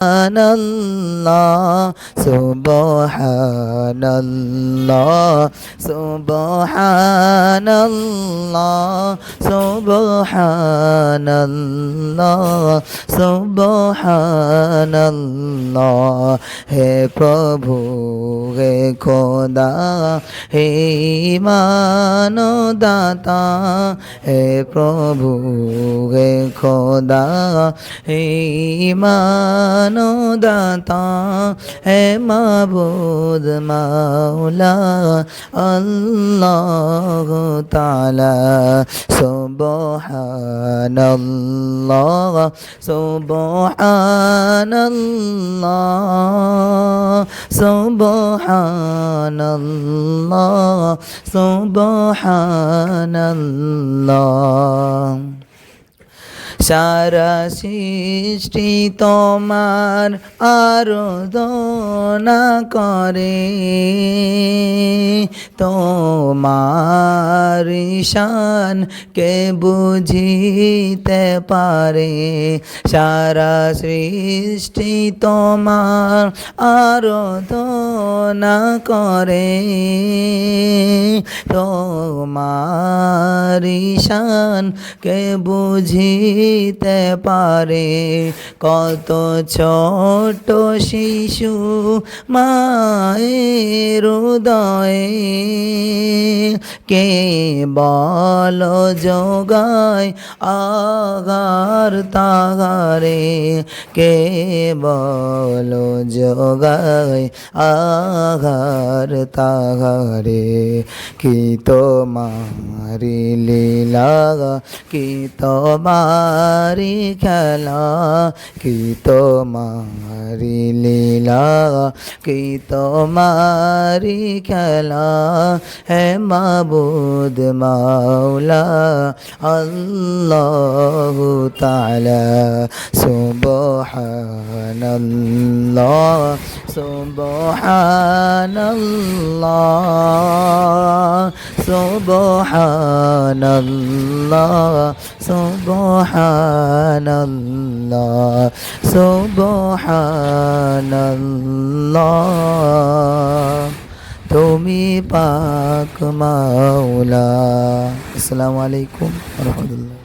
Subhanallah, Subhanallah, Subhanallah, Subhanallah, Subhanallah. He Prabhu, He Khoda, He Imano Data, He Prabhu, He Khoda, He Imano दाता है माबूद मौला अल्लाह ताला सुबहानल्लाह सुबहानल्लाह सुबहानल्लाह सुबहानल्लाह সারা সৃষ্টি তোমার আরাধনা করে তোমার শান কে বুঝিতে পারে সারা সৃষ্টি তোমার আরাধনা করে তোমার শান কে বুঝিতে পারে কত ছোট শিশু মায়ের হৃদয়ে কে বল যোগায় আগার তাগারে কে বল যোগায় আগার তাগারে কি তোমারি লীলা কি তোমারি খেলা কি তোমারি লীলা কি তোমারি খেলা হে মাবুদ মাওলা আল্লাহু তাআলা সুবহানাল্লাহ সুবহানাল্লাহ সুবহানাল্লাহ সুবহানাল্লাহ সুবহানাল্লাহ তুমি পাক মাওলা। আসসালামু আলাইকুম ওয়া রাহমাতুল্লাহ।